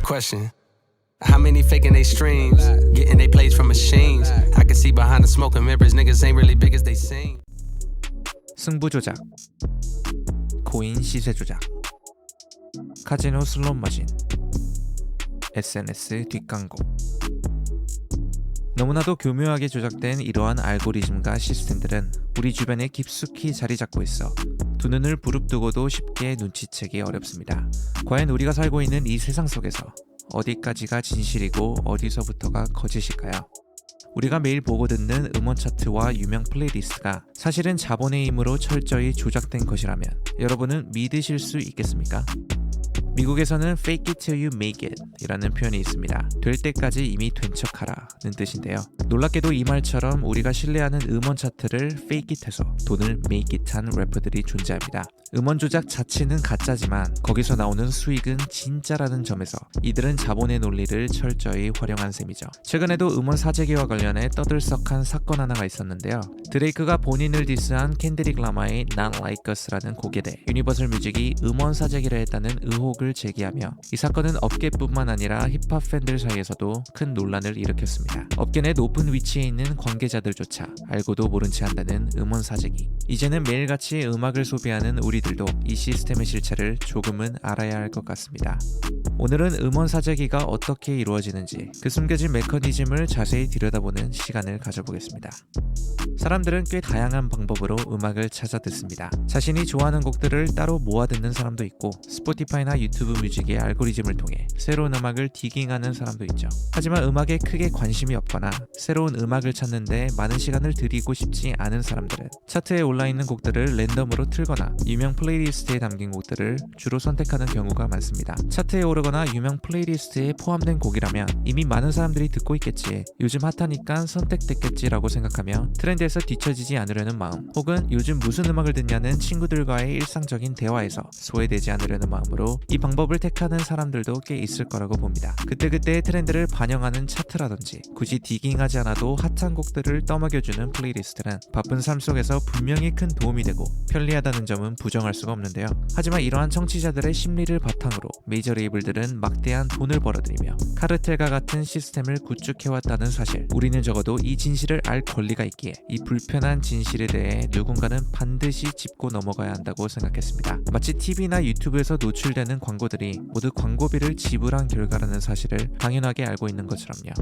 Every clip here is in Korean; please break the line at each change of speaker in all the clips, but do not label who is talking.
Question. How many faking they streams? Getting they plays from machines. I can see behind the smoke and mirrors. Niggas ain't really big as they seem.
승부 조작, 코인 시세 조작, 카지노 슬롯 머신, SNS 뒷광고. 너무나도 교묘하게 조작된 이러한 알고리즘과 시스템들은 우리 주변에 깊숙이 자리 잡고 있어 두 눈을 부릅뜨고도 쉽게 눈치채기 어렵습니다. 과연 우리가 살고 있는 이 세상 속에서 어디까지가 진실이고 어디서부터가 거짓일까요? 우리가 매일 보고 듣는 음원 차트와 유명 플레이리스트가 사실은 자본의 힘으로 철저히 조작된 것이라면 여러분은 믿으실 수 있겠습니까? 미국에서는 fake it till you make it 이라는 표현이 있습니다. 될 때까지 이미 된 척하라 는 뜻인데요. 놀랍게도 이 말처럼 우리가 신뢰하는 음원 차트를 fake it 해서 돈을 make it 한 래퍼들이 존재합니다. 음원 조작 자체는 가짜지만 거기서 나오는 수익은 진짜라는 점에서 이들은 자본의 논리를 철저히 활용한 셈이죠. 최근에도 음원 사재기와 관련해 떠들썩한 사건 하나가 있었는데요. 드레이크가 본인을 디스한 켄드릭 라마의 Not Like Us라는 곡에 대해 유니버설 뮤직이 음원 사재기를 했다는 의혹을 제기하며 이 사건은 업계뿐만 아니라 힙합 팬들 사이에서도 큰 논란을 일으켰습니다. 업계 내 높은 위치에 있는 관계자들조차 알고도 모른 채 한다는 음원 사재기. 이제는 매일같이 음악을 소비하는 우리들도 이 시스템의 실체를 조금은 알아야 할 것 같습니다. 오늘은 음원 사재기가 어떻게 이루어지는지 그 숨겨진 메커니즘을 자세히 들여다보는 시간을 가져보겠습니다. 사람들은 꽤 다양한 방법으로 음악을 찾아 듣습니다. 자신이 좋아하는 곡들을 따로 모아 듣는 사람도 있고 스포티파이나 유튜브 뮤직의 알고리즘을 통해 새로운 음악을 디깅하는 사람도 있죠. 하지만 음악에 크게 관심이 없거나 새로운 음악을 찾는데 많은 시간을 들이고 싶지 않은 사람들은 차트에 올라있는 곡들을 랜덤으로 틀거나 유명 플레이리스트에 담긴 곡들을 주로 선택하는 경우가 많습니다. 차트에 오르거나 유명 플레이리스트에 포함된 곡이라면 이미 많은 사람들이 듣고 있겠지, 요즘 핫하니까 선택됐겠지라고 생각하며 트렌드에서 뒤처지지 않으려는 마음, 혹은 요즘 무슨 음악을 듣냐는 친구들과의 일상적인 대화에서 소외되지 않으려는 마음으로 이 방법을 택하는 사람들도 꽤 있을 거라고 봅니다. 그때그때의 트렌드를 반영하는 차트라든지 굳이 디깅하지 않아도 핫한 곡들을 떠먹여주는 플레이리스트는 바쁜 삶 속에서 분명히 큰 도움이 되고 편리하다는 점은 부정할 수가 없는데요. 하지만 이러한 청취자들의 심리를 바탕으로 메이저 레이블들은 막대한 돈을 벌어들이며 카르텔과 같은 시스템을 구축해왔다는 사실, 우리는 적어도 이 진실을 알 권리가 있기에 이 불편한 진실에 대해 누군가는 반드시 짚고 넘어가야 한다고 생각했습니다. 마치 TV나 유튜브에서 노출되는 광고들이 모두 광고비를 지불한 결과라는 사실을 당연하게 알고 있는 것처럼요.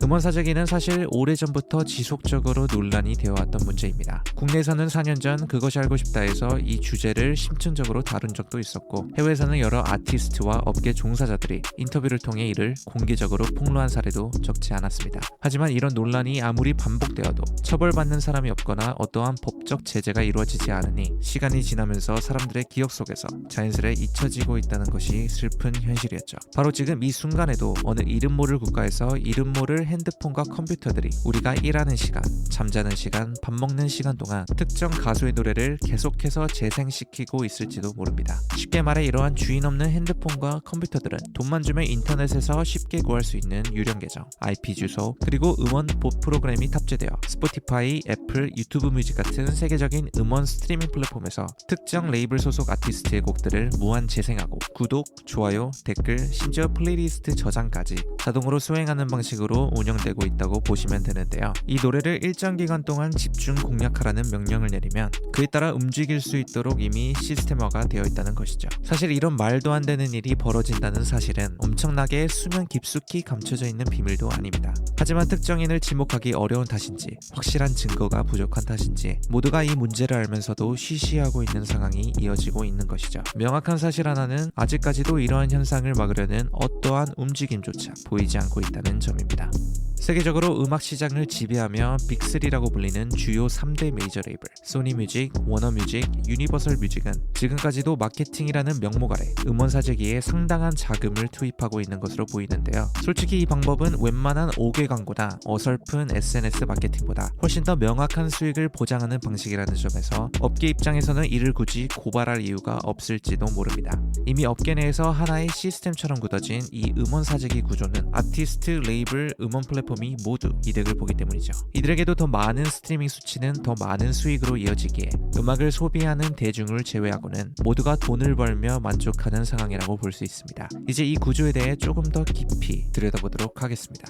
음원 사재기는 사실 오래전부터 지속적으로 논란이 되어왔던 문제입니다. 국내에서는 4년 전 그것이 알고 싶다에서 이 주제를 심층적으로 다룬 적도 있었고, 해외에서는 여러 아티스트와 업계 종사자들이 인터뷰를 통해 이를 공개적으로 폭로한 사례도 적지 않았습니다. 하지만 이런 논란이 아무리 반복되어도 처벌받는 사람이 없거나 어떠한 법적 제재가 이루어지지 않으니 시간이 지나면서 사람들의 기억 속에서 자연스레 잊혀지고 있다는 것이 슬픈 현실이었죠. 바로 지금 이 순간에도 어느 이름 모를 국가에서 이름 모를 핸드폰과 컴퓨터들이 우리가 일하는 시간, 잠자는 시간, 밥 먹는 시간 동안 특정 가수의 노래를 계속해서 재생시키고 있을지도 모릅니다. 쉽게 말해 이러한 주인 없는 핸드폰과 컴퓨터들은 돈만 주면 인터넷에서 쉽게 구할 수 있는 유령 계정, IP 주소, 그리고 음원 봇 프로그램이 탑재되어 스포티파이, 애플, 유튜브 뮤직 같은 세계적인 음원 스트리밍 플랫폼에서 특정 레이블 소속 아티스트의 곡들을 무한 재생하고 구독, 좋아요, 댓글, 심지어 플레이리스트 저장까지 자동으로 수행하는 방식으로 운영되고 있다고 보시면 되는데요. 이 노래를 일정 기간 동안 집중 공략하라는 명령을 내리면 그에 따라 움직일 수 있도록 이미 시스템화가 되어 있다는 것이죠. 사실 이런 말도 안 되는 일이 벌어진다는 사실은 엄청나게 수면 깊숙이 감춰져 있는 비밀도 아닙니다. 하지만 특정인을 지목하기 어려운 탓인지 확실한 증거가 부족한 탓인지 모두가 이 문제를 알면서도 쉬쉬하고 있는 상황이 이어지고 있는 것이죠. 명확한 사실 하나는 아직까지도 이러한 현상을 막으려는 어떠한 움직임조차 보이지 않고 있다는 점입니다. 세계적으로 음악 시장을 지배하며 빅3라고 불리는 주요 3대 메이저 레이블 소니 뮤직, 워너 뮤직, 유니버설 뮤직은 지금까지도 마케팅이라는 명목 아래 음원 사재기에 상당한 자금을 투입하고 있는 것으로 보이는데요. 솔직히 이 방법은 웬만한 5개 광고나 어설픈 SNS 마케팅보다 훨씬 더 명확한 수익을 보장하는 방식이라는 점에서 업계 입장에서는 이를 굳이 고발할 이유가 없을지도 모릅니다. 이미 업계 내에서 하나의 시스템처럼 굳어진 이 음원 사재기 구조는 아티스트, 레이블, 음원 음원 플랫폼이 모두 이득을 보기 때문이죠. 이들에게도 더 많은 스트리밍 수치는 더 많은 수익으로 이어지기에 음악을 소비하는 대중을 제외하고는 모두가 돈을 벌며 만족하는 상황이라고 볼 수 있습니다. 이제 이 구조에 대해 조금 더 깊이 들여다보도록 하겠습니다.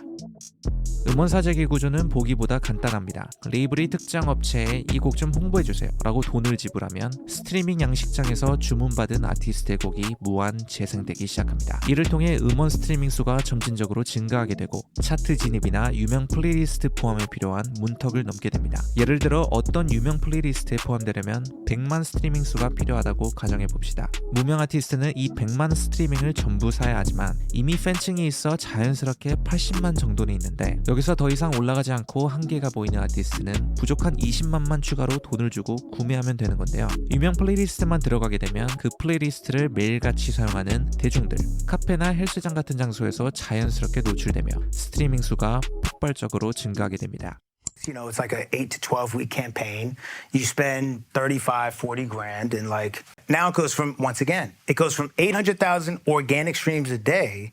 음원 사재기 구조는 보기보다 간단합니다. 레이블이 특정 업체에 이 곡 좀 홍보해주세요 라고 돈을 지불하면 스트리밍 양식장에서 주문받은 아티스트의 곡이 무한 재생되기 시작합니다. 이를 통해 음원 스트리밍 수가 점진적으로 증가하게 되고 차트 진입이나 유명 플레이리스트 포함에 필요한 문턱을 넘게 됩니다. 예를 들어 어떤 유명 플레이리스트에 포함되려면 100만 스트리밍 수가 필요하다고 가정해봅시다. 무명 아티스트는 이 100만 스트리밍을 전부 사야 하지만 이미 팬층이 있어 자연스럽게 80만 정도는 있는데 여기서 더 이상 올라가지 않고 한계가 보이는 아티스트는 부족한 20만만 추가로 돈을 주고 구매하면 되는 건데요. 유명 플레이리스트만 들어가게 되면 그 플레이리스트를 매일같이 사용하는 대중들, 카페나 헬스장 같은 장소에서 자연스럽게 노출되며 스트리밍 수가 폭발적으로 증가하게 됩니다.
You know, it's like a 8 to 12 week campaign. You spend 35, 40 grand and like now it goes from once again, it goes from 800,000 organic streams a day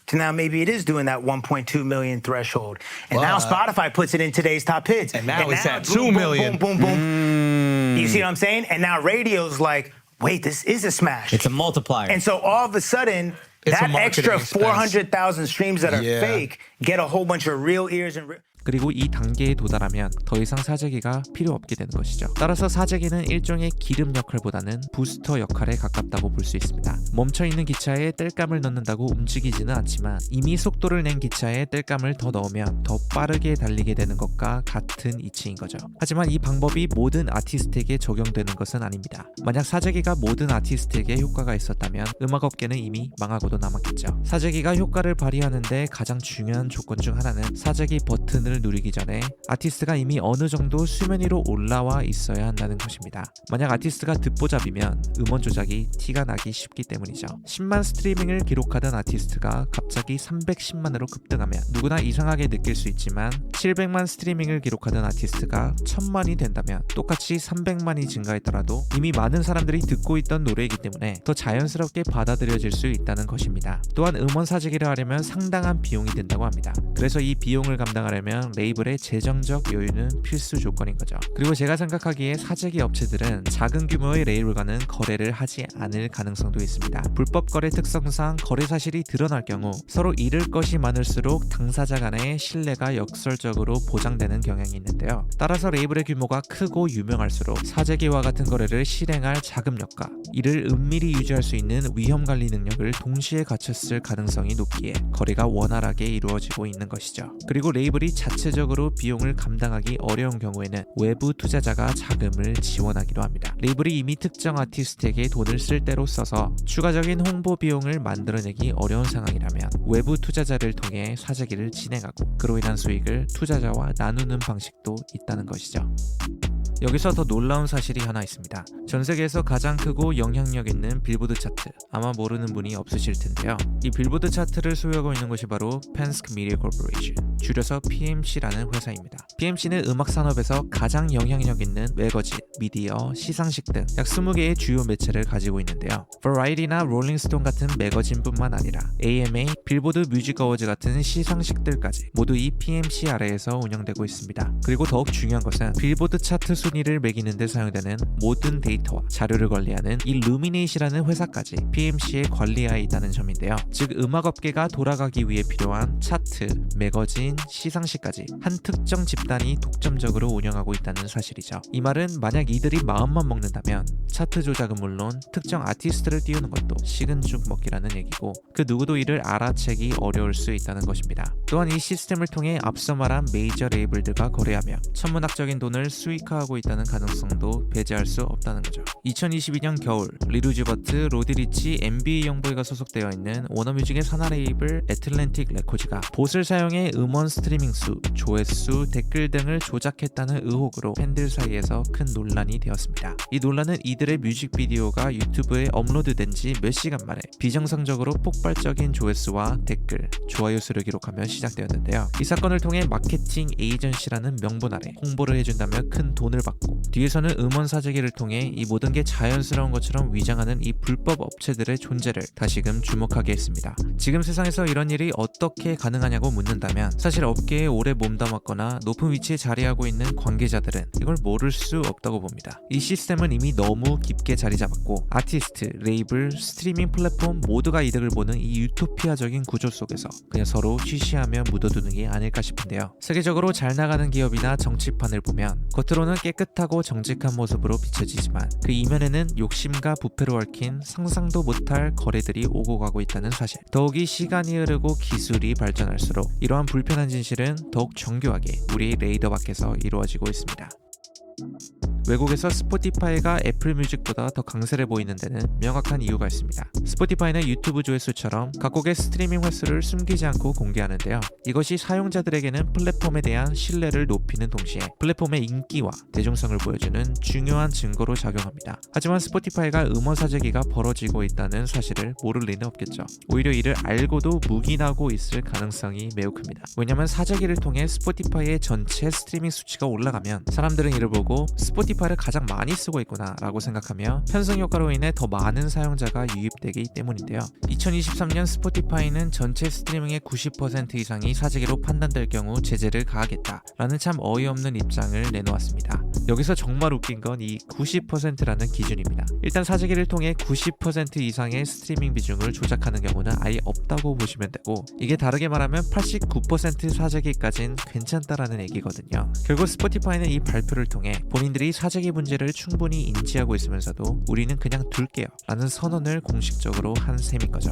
to now maybe it is doing that 1.2 million threshold. And now Spotify puts it in today's top hits.
And now it's at
boom,
2 million.
Boom, boom, boom, boom. You see what I'm saying? And now radio's like, wait, this is a smash.
It's a multiplier.
And so all of a sudden,
It's a
that
marketing
extra
expense.
400,000 streams that are
Yeah.
fake get a whole bunch of real ears and
그리고 이 단계에 도달하면 더 이상 사재기가 필요 없게 되는 것이죠. 따라서 사재기는 일종의 기름 역할보다는 부스터 역할에 가깝다고 볼 수 있습니다. 멈춰있는 기차에 땔감을 넣는다고 움직이지는 않지만 이미 속도를 낸 기차에 땔감을 더 넣으면 더 빠르게 달리게 되는 것과 같은 이치인 거죠. 하지만 이 방법이 모든 아티스트에게 적용되는 것은 아닙니다. 만약 사재기가 모든 아티스트에게 효과가 있었다면 음악업계는 이미 망하고도 남았겠죠. 사재기가 효과를 발휘하는데 가장 중요한 조건 중 하나는 사재기 버튼을 누르기 전에 아티스트가 이미 어느 정도 수면 위로 올라와 있어야 한다는 것입니다. 만약 아티스트가 듣보잡이면 음원 조작이 티가 나기 쉽기 때문이죠. 10만 스트리밍을 기록하던 아티스트가 갑자기 310만으로 급등하면 누구나 이상하게 느낄 수 있지만 700만 스트리밍을 기록하던 아티스트가 1000만이 된다면 똑같이 300만이 증가했더라도 이미 많은 사람들이 듣고 있던 노래이기 때문에 더 자연스럽게 받아들여질 수 있다는 것입니다. 또한 음원 사재기를 하려면 상당한 비용이 든다고 합니다. 그래서 이 비용을 감당하려면 레이블의 재정적 여유는 필수 조건인 거죠. 그리고 제가 생각하기에 사재기 업체들은 작은 규모의 레이블과는 거래를 하지 않을 가능성도 있습니다. 불법 거래 특성상 거래 사실이 드러날 경우 서로 잃을 것이 많을수록 당사자 간의 신뢰가 역설적으로 보장되는 경향이 있는데요. 따라서 레이블의 규모가 크고 유명할수록 사재기와 같은 거래를 실행할 자금력과 이를 은밀히 유지할 수 있는 위험 관리 능력을 동시에 갖췄을 가능성이 높기에 거래가 원활하게 이루어지고 있는 것이죠. 그리고 레이블이 자체적으로 비용을 감당하기 어려운 경우에는 외부 투자자가 자금을 지원하기도 합니다. 레이블이 이미 특정 아티스트에게 돈을 쓸 대로 써서 추가적인 홍보 비용을 만들어내기 어려운 상황이라면 외부 투자자를 통해 사재기를 진행하고 그로 인한 수익을 투자자와 나누는 방식도 있다는 것이죠. 여기서 더 놀라운 사실이 하나 있습니다. 전 세계에서 가장 크고 영향력 있는 빌보드 차트, 아마 모르는 분이 없으실 텐데요. 이 빌보드 차트를 소유하고 있는 것이 바로 Penske Media Corporation, 줄여서 PMC라는 회사입니다. PMC는 음악 산업에서 가장 영향력 있는 매거진, 미디어, 시상식 등 약 20개의 주요 매체를 가지고 있는데요. Variety나 롤링스톤 같은 매거진뿐만 아니라 AMA, 빌보드 뮤직 어워즈 같은 시상식들까지 모두 이 PMC 아래에서 운영되고 있습니다. 그리고 더욱 중요한 것은 빌보드 차트 순위를 매기는 데 사용되는 모든 데이터와 자료를 관리하는 이 루미네이시라는 회사까지 PMC의 관리하에 있다는 점인데요. 즉 음악업계가 돌아가기 위해 필요한 차트, 매거진, 시상식까지 한 특정 집단이 독점적으로 운영하고 있다는 사실이죠. 이 말은 만약 이들이 마음만 먹는다면 차트 조작은 물론 특정 아티스트를 띄우는 것도 식은 죽 먹기라는 얘기고 그 누구도 이를 알아채기 어려울 수 있다는 것입니다. 또한 이 시스템을 통해 앞서 말한 메이저 레이블들과 거래하며 천문학적인 돈을 수익화하고 있다는 가능성도 배제할 수 없다는 거죠. 2022년 겨울 리루즈버트, 로디리치, NBA 영보이가 소속되어 있는 워너뮤직의 산하 레이블 애틀랜틱 레코즈가 봇을 사용해 음원 스트리밍 수, 조회수, 댓글 등을 조작했다는 의혹으로 팬들 사이에서 큰 논란이 되었습니다. 이 논란은 이들의 뮤직비디오가 유튜브에 업로드된 지 몇 시간 만에 비정상적으로 폭발적인 조회수와 댓글, 좋아요 수를 기록하며 시작되었는데요. 이 사건을 통해 마케팅 에이전시라는 명분 아래 홍보를 해준다며 큰 돈을 받고 뒤에서는 음원 사재기를 통해 이 모든 게 자연스러운 것처럼 위장하는 이 불법 업체들의 존재를 다시금 주목하게 했습니다. 지금 세상에서 이런 일이 어떻게 가능하냐고 묻는다면 사실 업계에 오래 몸담았거나 높은 위치에 자리하고 있는 관계자들은 이걸 모를 수 없다고 봅니다. 이 시스템은 이미 너무 깊게 자리 잡았고 아티스트, 레이블, 스트리밍 플랫폼 모두가 이득을 보는 이 유토피아적인 구조 속에서 그냥 서로 쉬쉬하며 묻어두는 게 아닐까 싶은데요. 세계적으로 잘 나가는 기업이나 정치판을 보면 겉으로는 깨끗하고 정직한 모습으로 비춰지지만 그 이면에는 욕심과 부패로 얽힌 상상도 못할 거래들이 오고 가고 있다는 사실. 더욱이 시간이 흐르고 기술이 발전할수록 이러한 불편한 진실은 더욱 정교하게 우리 레이더 밖에서 이루어지고 있습니다. 외국에서 스포티파이가 애플 뮤직보다 더 강세를 보이는 데는 명확한 이유가 있습니다. 스포티파이는 유튜브 조회수처럼 각국의 스트리밍 횟수를 숨기지 않고 공개하는데요. 이것이 사용자들에게는 플랫폼에 대한 신뢰를 높이는 동시에 플랫폼의 인기와 대중성을 보여주는 중요한 증거로 작용합니다. 하지만 스포티파이가 음원 사재기가 벌어지고 있다는 사실을 모를 리는 없겠죠. 오히려 이를 알고도 묵인하고 있을 가능성이 매우 큽니다. 왜냐하면 사재기를 통해 스포티파이의 전체 스트리밍 수치가 올라가면 사람들은 이를 보고 스포티파이를 가장 많이 쓰고 있구나 라고 생각하며 편승 효과로 인해 더 많은 사용자가 유입되기 때문인데요. 2023년 스포티파이는 전체 스트리밍의 90% 이상이 사재기로 판단될 경우 제재를 가하겠다 라는 참 어이없는 입장을 내놓았습니다. 여기서 정말 웃긴 건 이 90%라는 기준입니다. 일단 사재기를 통해 90% 이상의 스트리밍 비중을 조작하는 경우는 아예 없다고 보시면 되고 이게 다르게 말하면 89% 사재기까진 괜찮다라는 얘기거든요. 결국 스포티파이는 이 발표를 통해 본인들이 사재기 문제를 충분히 인지하고 있으면서도 우리는 그냥 둘게요 라는 선언을 공식적으로 한 셈인 거죠.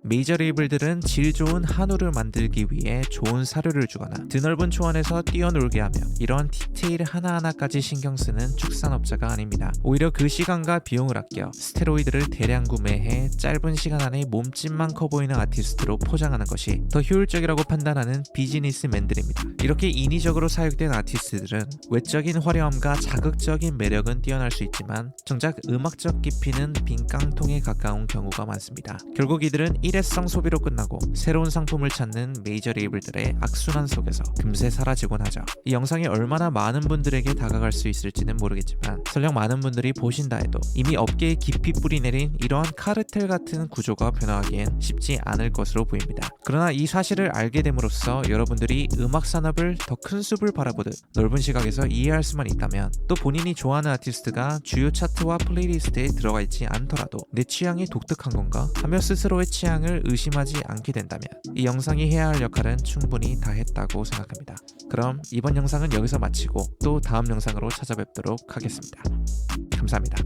메이저 레이블들은 질 좋은 한우를 만들기 위해 좋은 사료를 주거나 드넓은 초원에서 뛰어놀게 하며 이러한 디테일 하나하나까지 신경 쓰는 축산업자가 아닙니다. 오히려 그 시간과 비용을 아껴 스테로이드를 대량 구매해 짧은 시간 안에 몸집만 커 보이는 아티스트로 포장하는 것이 더 효율적이라고 판단하는 비즈니스맨들입니다. 이렇게 인위적으로 사육된 아티스트들은 외적인 화려함과 자극적인 매력은 뛰어날 수 있지만 정작 음악적 깊이는 빈 깡통에 가까운 경우가 많습니다. 결국 이들은 일회성 소비로 끝나고 새로운 상품을 찾는 메이저 레이블들의 악순환 속에서 금세 사라지곤 하죠. 이 영상이 얼마나 많은 분들에게 다가갈 수 있을지는 모르겠지만 설령 많은 분들이 보신다 해도 이미 업계에 깊이 뿌리내린 이러한 카르텔 같은 구조가 변화하기엔 쉽지 않을 것으로 보입니다. 그러나 이 사실을 알게 됨으로써 여러분들이 음악 산업을 더 큰 숲을 바라보듯 넓은 시각에서 이해할 수만 있다면 또 본인이 좋아하는 아티스트가 주요 차트와 플레이리스트에 들어가 있지 않더라도 내 취향이 독특한 건가 하며 스스로의 취향을 의심하지 않게 된다면 이 영상이 해야 할 역할은 충분히 다 했다고 생각합니다. 그럼 이번 영상은 여기서 마치고 또 다음 영상으로 찾아뵙도록 하겠습니다. 감사합니다.